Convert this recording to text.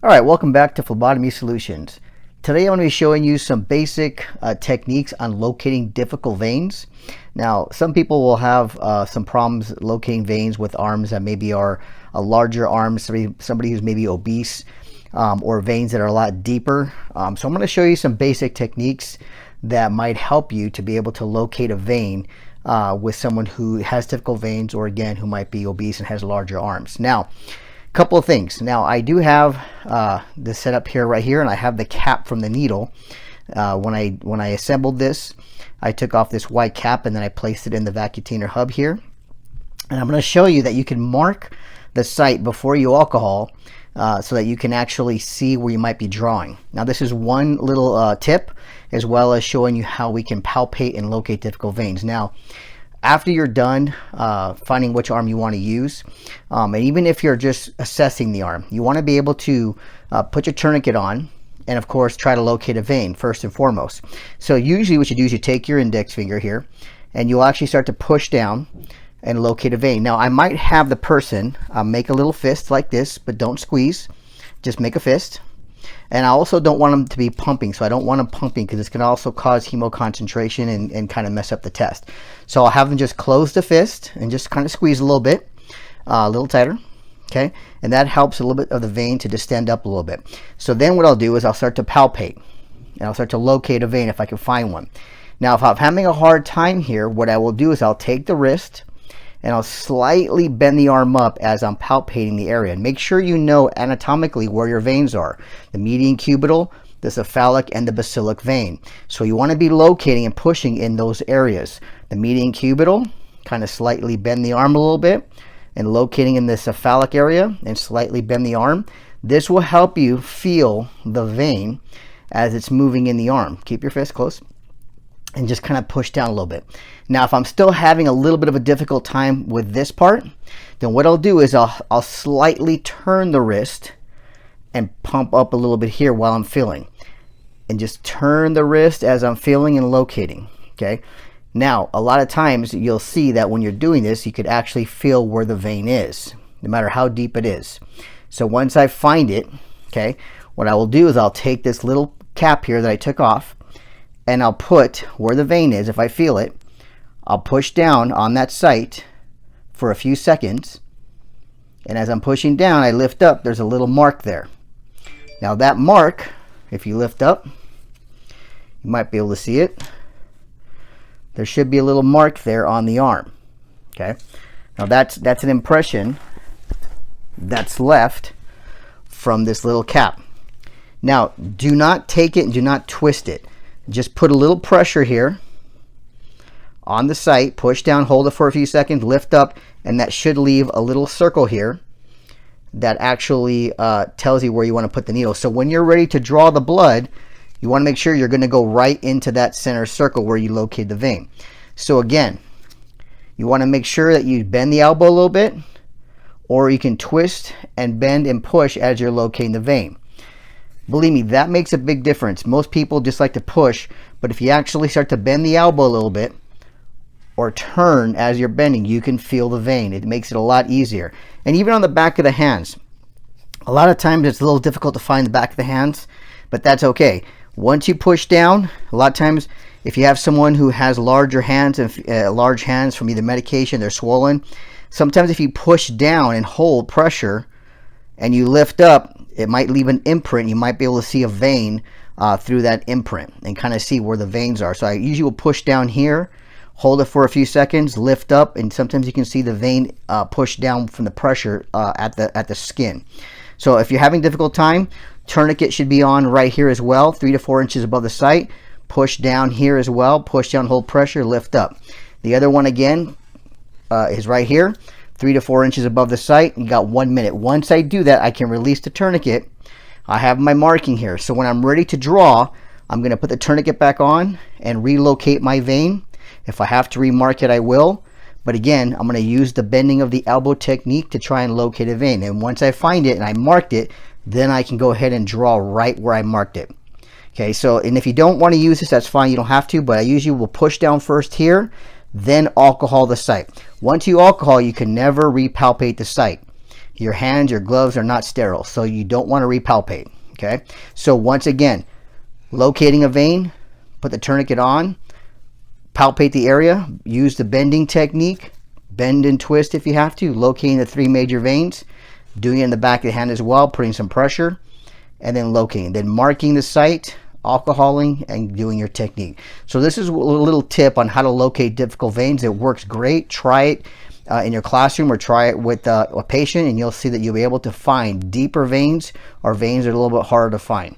All right, welcome back to Phlebotomy Solutions. Today I'm going to be showing you some basic techniques on locating difficult veins. Now, some people will have some problems locating veins with arms that maybe are a larger arm, somebody who's maybe obese, or veins that are a lot deeper. So I'm going to show you some basic techniques that might help you to be able to locate a vein with someone who has difficult veins, or again, who might be obese and has larger arms. Now, couple of things. Now, I do have this set up here right here, and I have the cap from the needle. When I assembled this, I took off this white cap and then I placed it in the vacuum cleaner hub here. And I'm going to show you that you can mark the site before you alcohol so that you can actually see where you might be drawing. Now, this is one little tip, as well as showing you how we can palpate and locate difficult veins. Now, after you're done finding which arm you want to use, and even if you're just assessing the arm, you want to be able to put your tourniquet on and, of course, try to locate a vein first and foremost. So usually what you do is you take your index finger here and you'll actually start to push down and locate a vein. Now, I might have the person make a little fist like this, but don't squeeze. Just make a fist. And I also don't want them to be pumping, so I don't want them pumping because it's going to also cause hemoconcentration and kind of mess up the test. So I'll have them just close the fist and just kind of squeeze a little bit, a little tighter, okay? And that helps a little bit of the vein to distend up a little bit. So then what I'll do is I'll start to palpate, and I'll start to locate a vein if I can find one. Now, if I'm having a hard time here, what I will do is I'll take the wrist and I'll slightly bend the arm up as I'm palpating the area. And make sure you know anatomically where your veins are. The median cubital, the cephalic, and the basilic vein. So you want to be locating and pushing in those areas. The median cubital, kind of slightly bend the arm a little bit, and locating in the cephalic area and slightly bend the arm. This will help you feel the vein as it's moving in the arm. Keep your fist close and just kind of push down a little bit. Now, if I'm still having a little bit of a difficult time with this part, then what I'll do is I'll slightly turn the wrist and pump up a little bit here while I'm feeling. And just turn the wrist as I'm feeling and locating, okay? Now, a lot of times you'll see that when you're doing this, you could actually feel where the vein is, no matter how deep it is. So once I find it, okay, what I will do is I'll take this little cap here that I took off, and I'll put where the vein is. If I feel it, I'll push down on that site for a few seconds, and as I'm pushing down, I lift up. There's a little mark there. Now that mark, if you lift up, you might be able to see it. There should be a little mark there on the arm, okay? Now that's an impression that's left from this little cap. Now, do not take it and do not twist it. Just put a little pressure here on the site, push down, hold it for a few seconds, lift up, and that should leave a little circle here that actually tells you where you want to put the needle. So when you're ready to draw the blood, you want to make sure you're going to go right into that center circle where you locate the vein. So again, you want to make sure that you bend the elbow a little bit, or you can twist and bend and push as you're locating the vein. Believe me, that makes a big difference. Most people just like to push, but if you actually start to bend the elbow a little bit or turn as you're bending, you can feel the vein. It makes it a lot easier. And even on the back of the hands, a lot of times it's a little difficult to find the back of the hands, but that's okay. Once you push down, a lot of times if you have someone who has larger hands and large hands from either medication, they're swollen, sometimes if you push down and hold pressure and you lift up, it might leave an imprint. You might be able to see a vein through that imprint and kind of see where the veins are. So I usually will push down here, hold it for a few seconds, lift up, and sometimes you can see the vein push down from the pressure at the skin. So if you're having a difficult time, tourniquet should be on right here as well, 3 to 4 inches above the site. Push down here as well, push down, hold pressure, lift up. The other one again is right here, 3 to 4 inches above the site. You got 1 minute. Once I do that, I can release the tourniquet. I have my marking here. So when I'm ready to draw, I'm going to put the tourniquet back on and relocate my vein. If I have to remark it, I will. But again, I'm going to use the bending of the elbow technique to try and locate a vein. And once I find it and I marked it, then I can go ahead and draw right where I marked it. Okay, so, and if you don't want to use this, that's fine. You don't have to, but I usually will push down first here, then alcohol the site. Once you alcohol, you can never repalpate the site. Your hands, your gloves are not sterile, so you don't want to repalpate. Okay, so once again, locating a vein, put the tourniquet on, palpate the area, use the bending technique, bend and twist if you have to, locating the 3 major veins, doing it in the back of the hand as well, putting some pressure, and then locating, then marking the site, alcoholing, and doing your technique. So this is a little tip on how to locate difficult veins. It works great. Try it in your classroom or try it with a patient, and you'll see that you'll be able to find deeper veins or veins that are a little bit harder to find.